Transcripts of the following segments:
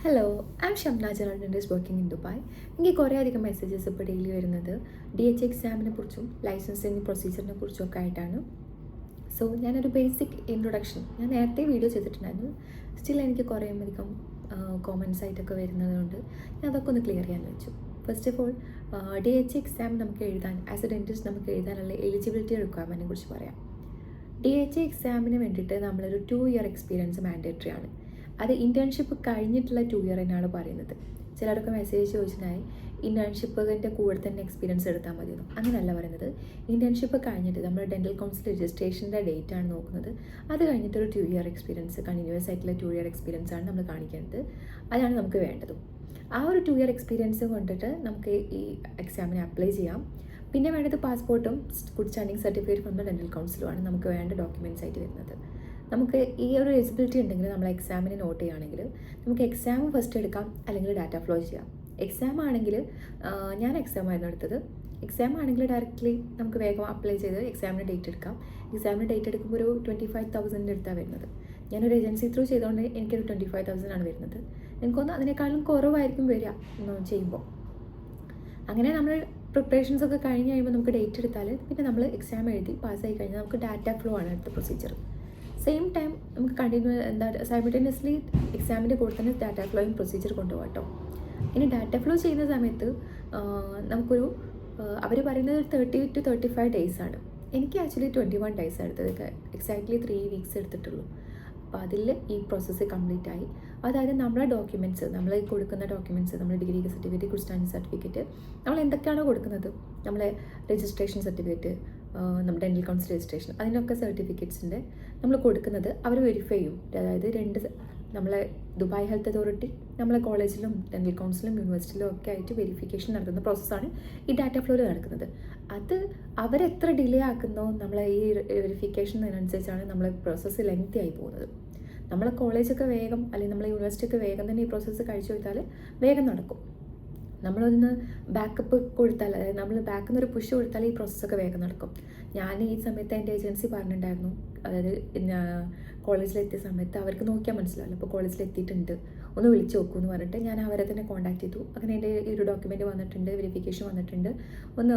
Hello, I M Shamna general is working in Dubai. എനിക്ക് കുറേ അധികം മെസ്സേജസ് ഇപ്പോൾ ഡെയിലി വരുന്നത് DH എക്സാമിനെ കുറിച്ചും ലൈസൻസിങ് പ്രൊസീജിയറിനെ കുറിച്ചും ഒക്കെ ആയിട്ടാണ്. സോ ഞാനൊരു ബേസിക് ഇൻട്രൊഡക്ഷൻ ഞാൻ നേരത്തെ വീഡിയോ ചെയ്തിട്ടുണ്ടായിരുന്നു. സ്റ്റിൽ എനിക്ക് കുറേ അധികം കോമൻസ് ആയിട്ടൊക്കെ വരുന്നതുകൊണ്ട് ഞാൻ അതൊക്കെ ഒന്ന് ക്ലിയർ ചെയ്യാൻ വെച്ചു. First of all, DH exam നമുക്ക് എഴുതാൻ ആസ് എ ഡെൻറ്റിസ്റ്റ് നമുക്ക് എഴുതാനുള്ള എലിജിബിലിറ്റി റിക്വയർമെൻറ്റിനെ കുറിച്ച് പറയാം. DH എക്സാമിന് വേണ്ടിയിട്ട് നമ്മളൊരു 2 ഇയർ എക്സ്പീരിയൻസ് മാൻഡേറ്ററി ആണ്. അത് ഇൻറ്റേൺഷിപ്പ് കഴിഞ്ഞിട്ടുള്ള 2 ഇയർ എന്നാണ് പറയുന്നത്. ചിലരൊക്കെ മെസ്സേജ് ചോദിച്ചിട്ടുണ്ടായി ഇൻറ്റേൺഷിപ്പിൻ്റെ കൂടെ തന്നെ എക്സ്പീരിയൻസ് എടുത്താൽ മതിയെന്നോ. അങ്ങനെയല്ല പറയുന്നത്. ഇൻറ്റേൺഷിപ്പ് കഴിഞ്ഞിട്ട് നമ്മൾ ഡെൻ്റൽ കൗൺസിൽ രജിസ്ട്രേഷൻ്റെ ഡേറ്റ് ആണ് നോക്കുന്നത്. അത് കഴിഞ്ഞിട്ടൊരു 2 ഇയർ എക്സ്പീരിയൻസ്, കണ്ടിന്യൂസ് ആയിട്ടുള്ള 2 ഇയർ എക്സ്പീരിയൻസ് ആണ് നമ്മൾ കാണിക്കേണ്ടത്. അതാണ് നമുക്ക് വേണ്ടതും. ആ ഒരു 2 ഇയർ എക്സ്പീരിയൻസ് കൊണ്ടിട്ട് നമുക്ക് ഈ എക്സാമിന് അപ്ലൈ ചെയ്യാം. പിന്നെ വേണ്ടത് പാസ്പോർട്ടും good standing certificate from the dental കൗൺസിലുമാണ് നമുക്ക് വേണ്ട ഡോക്യുമെൻറ്റ്സ് ആയിട്ട് വരുന്നത്. നമുക്ക് ഈ ഒരു എലിജിബിലിറ്റി ഉണ്ടെങ്കിൽ നമ്മൾ എക്സാമിന് നോട്ട് ചെയ്യുകയാണെങ്കിൽ നമുക്ക് എക്സാം ഫസ്റ്റ് എടുക്കാം, അല്ലെങ്കിൽ ഡാറ്റ ഫ്ലോ ചെയ്യാം. എക്സാം ആണെങ്കിൽ ഞാൻ എക്സാം ആയിരുന്നു എടുത്തത്. എക്സാം ആണെങ്കിൽ ഡയറക്റ്റ്ലി നമുക്ക് വേഗം അപ്ലൈ ചെയ്ത് എക്സാമിന് ഡേറ്റ് എടുക്കാം. എക്സാമിന് ഡേറ്റ് എടുക്കുമ്പോൾ ഒരു 25,000 അടുത്താണ് വരുന്നത്. ഞാനൊരു ഏജൻസി ത്രൂ ചെയ്തുകൊണ്ട് എനിക്കൊരു 25,000 ആണ് വരുന്നത്. എനിക്കൊന്ന് അതിനേക്കാളും കുറവായിരിക്കും വരിക ചെയ്യുമ്പോൾ. അങ്ങനെ നമ്മൾ പ്രിപ്പറേഷൻസ് ഒക്കെ കഴിഞ്ഞ് കഴിയുമ്പോൾ നമുക്ക് ഡേറ്റ് എടുത്താൽ പിന്നെ നമ്മൾ എക്സാം എഴുതി പാസ്സായി കഴിഞ്ഞാൽ നമുക്ക് ഡാറ്റ ഫ്ലോ ആണ് അടുത്ത പ്രൊസീജിയർ. സെയിം ടൈം നമുക്ക് സൈമിൾട്ടേനിയസ്ലി എക്സാമിൻ്റെ കൂടെ തന്നെ ഡാറ്റ ഫ്ലോയും പ്രൊസീജിയർ കൊണ്ടുപോകാം കേട്ടോ. ഇനി ഡാറ്റ ഫ്ലോ ചെയ്യുന്ന സമയത്ത് നമുക്കൊരു അവർ പറയുന്നത് 30 to 35 ഡേയ്സ് ആണ്. എനിക്ക് ആക്ച്വലി 21 ഡേയ്സ് എടുത്തത്, എക്സാക്ട്ലി 3 വീക്സ് എടുത്തിട്ടുള്ളൂ. അപ്പോൾ അതിൽ ഈ പ്രോസസ്സ് കംപ്ലീറ്റ് ആയി. അതായത് നമ്മളെ ഡോക്യുമെൻറ്റ്സ്, നമ്മൾ കൊടുക്കുന്ന ഡോക്യുമെൻറ്റ്സ്, നമ്മുടെ degree certificate, good standing certificate, നമ്മൾ എന്തൊക്കെയാണോ കൊടുക്കുന്നത്, നമ്മളെ രജിസ്ട്രേഷൻ സർട്ടിഫിക്കറ്റ്, നമ്മുടെ ഡെൻ്റൽ കൗൺസിൽ രജിസ്ട്രേഷൻ, അതിനൊക്കെ സർട്ടിഫിക്കറ്റ്സിൻ്റെ നമ്മൾ കൊടുക്കുന്നത് അവർ വെരിഫൈ ചെയ്യും. അതായത് നമ്മളെ ദുബായ് ഹെൽത്ത് അതോറിറ്റി നമ്മളെ കോളേജിലും ഡെൻ്റൽ കൗൺസിലും യൂണിവേഴ്സിറ്റിയിലും ഒക്കെ ആയിട്ട് വെരിഫിക്കേഷൻ നടത്തുന്ന പ്രോസസ്സാണ് ഈ ഡാറ്റ ഫ്ലോയിൽ നടക്കുന്നത്. അത് അവരെത്ര ഡിലേ ആക്കുന്നോ നമ്മളെ ഈ വെരിഫിക്കേഷനനുസരിച്ചാണ് നമ്മളെ പ്രോസസ്സ് ലെങ്തി ആയി പോകുന്നത്. നമ്മളെ കോളേജൊക്കെ വേഗം, അല്ലെങ്കിൽ നമ്മളെ യൂണിവേഴ്സിറ്റിയൊക്കെ വേഗം തന്നെ ഈ പ്രോസസ്സ് കഴിച്ചു കൊടുത്താൽ വേഗം നടക്കും. നമ്മളൊന്ന് ബാക്കപ്പ് കൊടുത്താൽ, അതായത് നമ്മൾ ബാക്കിൽ നിന്നൊരു പുഷ് കൊടുത്താൽ ഈ പ്രോസസ്സൊക്കെ വേഗം നടക്കും. ഞാൻ ഈ സമയത്ത് എൻ്റെ ഏജൻസി പറഞ്ഞിട്ടുണ്ടായിരുന്നു, അതായത് കോളേജിലെത്തിയ സമയത്ത് അവർക്ക് നോക്കിയാൽ മനസ്സിലാവില്ല, അപ്പോൾ കോളേജിലെത്തിയിട്ടുണ്ട് ഒന്ന് വിളിച്ച് നോക്കൂ എന്ന് പറഞ്ഞിട്ട് ഞാൻ അവരെ തന്നെ കോൺടാക്ട് ചെയ്തു. അങ്ങനെ എൻ്റെ ഈ ഒരു ഡോക്യുമെൻറ്റ് വന്നിട്ടുണ്ട്, വെരിഫിക്കേഷൻ വന്നിട്ടുണ്ട്, ഒന്ന്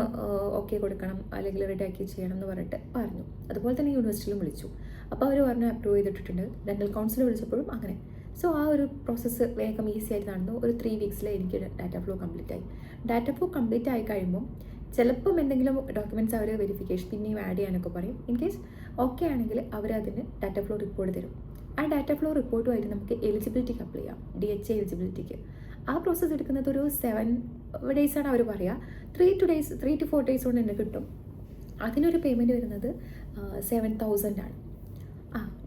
ഓക്കെ കൊടുക്കണം അല്ലെങ്കിൽ റെഡിയാക്കി ചെയ്യണം എന്ന് പറഞ്ഞിട്ട് പറഞ്ഞു. അതുപോലെ തന്നെ യൂണിവേഴ്സിറ്റിയിലും വിളിച്ചു. അപ്പോൾ അവർ പറഞ്ഞ് അപ്രൂവ് ചെയ്തിട്ടുണ്ട്. ഡെൻ്റൽ കൗൺസിൽ വിളിച്ചപ്പോഴും അങ്ങനെ. സോ ആ ഒരു പ്രോസസ്സ് വേഗം ഈസി ആയിട്ട് നടന്നു. ഒരു 3 വീക്സിൽ എനിക്ക് ഡാറ്റ ഫ്ലോ കംപ്ലീറ്റ് ആയി. ഡാറ്റ ഫ്ലോ കംപ്ലീറ്റ് ആയി കഴിയുമ്പം ചിലപ്പം എന്തെങ്കിലും ഡോക്യുമെൻറ്റ്സ് അവർ വെരിഫിക്കേഷൻ പിന്നെയും ആഡ് ചെയ്യാനൊക്കെ പറയും. ഇൻ കേസ് ഓക്കെ ആണെങ്കിൽ അവരതിന് ഡാറ്റ ഫ്ലോ റിപ്പോർട്ട് തരും. ആ ഡാറ്റ ഫ്ലോ റിപ്പോർട്ടുമായിട്ട് നമുക്ക് എലിജിബിലിറ്റിക്ക് അപ്ലൈ ചെയ്യാം, DH എലിജിബിലിറ്റിക്ക്. ആ പ്രോസസ്സ് എടുക്കുന്നത് ഒരു 7 ഡേയ്സാണ് അവർ പറയുക. 3 to 4 ഡേയ്സ് കൊണ്ട് തന്നെ കിട്ടും. അതിനൊരു പേയ്മെൻറ്റ് വരുന്നത് 7,000 ആണ്.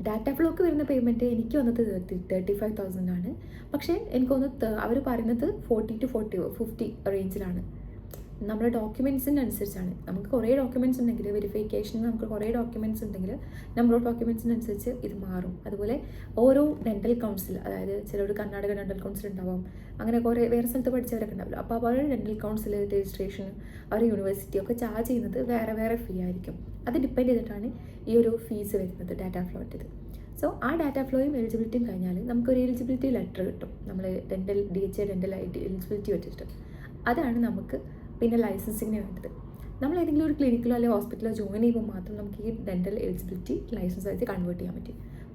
ഡാറ്റ ഫ്ലോക്ക് വരുന്ന പേയ്മെൻറ്റ് എനിക്ക് വന്നത് 35,000 ആണ്. പക്ഷേ എനിക്കൊന്ന് അവർ പറയുന്നത് 40 to 50 റേഞ്ചിലാണ്. നമ്മുടെ ഡോക്യുമെൻറ്റ്സിൻ്റെ അനുസരിച്ചാണ്. നമുക്ക് കുറേ ഡോക്യുമെൻറ്റ്സ് ഉണ്ടെങ്കിൽ വെരിഫിക്കേഷന് നമുക്ക് കുറേ ഡോക്യുമെൻറ്റ്സ് ഉണ്ടെങ്കിൽ നമ്പർ ഓഫ് ഡോക്യുമെൻറ്റ്സിനനുസരിച്ച് ഇത് മാറും. അതുപോലെ ഓരോ ഡെൻ്റൽ കൗൺസിൽ, അതായത് ചിലർ കർണാടക ഡെൻ്റൽ കൗൺസിൽ ഉണ്ടാവും, അങ്ങനെ കുറേ വേറെ സ്ഥലത്ത് പഠിച്ചവരൊക്കെ ഉണ്ടാവില്ല. അപ്പോൾ അവരുടെ ഡെൻ്റൽ കൗൺസിൽ രജിസ്ട്രേഷൻ അവർ യൂണിവേഴ്സിറ്റി ഒക്കെ ചാർജ് ചെയ്യുന്നത് വേറെ ഫീ ആയിരിക്കും. അത് ഡിപ്പെൻഡ് ചെയ്തിട്ടാണ് ഈ ഒരു ഫീസ് വരുന്നത് ഡാറ്റ ഫ്ലോൻ്റെത്. സോ ആ ഡാറ്റ ഫ്ലോയും എലിജിബിലിറ്റിയും കഴിഞ്ഞാൽ നമുക്കൊരു എലിജിബിലിറ്റി ലെറ്റർ കിട്ടും, നമ്മൾ DH ഡെൻ്റൽ എലിജിബിലിറ്റി വെച്ചിട്ട്. അതാണ് നമുക്ക് പിന്നെ ലൈസൻസിങ്ങിന് വേണ്ടത്. നമ്മൾ ഏതെങ്കിലും ഒരു ക്ലിനിക്കിലോ അല്ലെങ്കിൽ ഹോസ്പിറ്റലിലോ ജോയിൻ ചെയ്യുമ്പോൾ മാത്രം നമുക്ക് ഈ ഡെൻ്റൽ എലിജിബിലിറ്റി ലൈസൻസ് ആയിട്ട് കൺവേർട്ട് ചെയ്യാൻ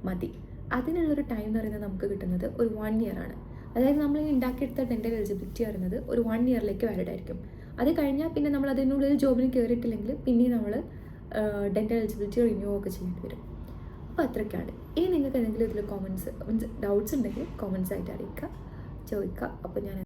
മതി. അതിനുള്ളൊരു ടൈം എന്ന് പറയുന്നത് നമുക്ക് കിട്ടുന്നത് ഒരു 1 ഇയർ ആണ്. അതായത് നമ്മൾ ഈ ഉണ്ടാക്കിയെടുത്ത ഡെൻ്റൽ എലിജിബിലിറ്റി പറയുന്നത് ഒരു 1 ഇയറിലേക്ക് വാലിഡ് ആയിരിക്കും. അത് കഴിഞ്ഞാൽ പിന്നെ നമ്മൾ അതിനുള്ളിൽ ജോബിന് കയറിയിട്ടില്ലെങ്കിൽ പിന്നെയും നമ്മൾ ഡെൻ്റൽ എലിജിബിലിറ്റി റിന്യൂ ഒക്കെ ചെയ്യേണ്ടി വരും. അപ്പോൾ അത്രയ്ക്കാണ്. ഇനി നിങ്ങൾക്ക് എന്തെങ്കിലും ഇതിൽ ഡൗട്ട്സ് ഉണ്ടെങ്കിൽ കോമൻസ് ആയിട്ട് അറിയിക്കുക, ചോദിക്കുക. അപ്പോൾ ഞാൻ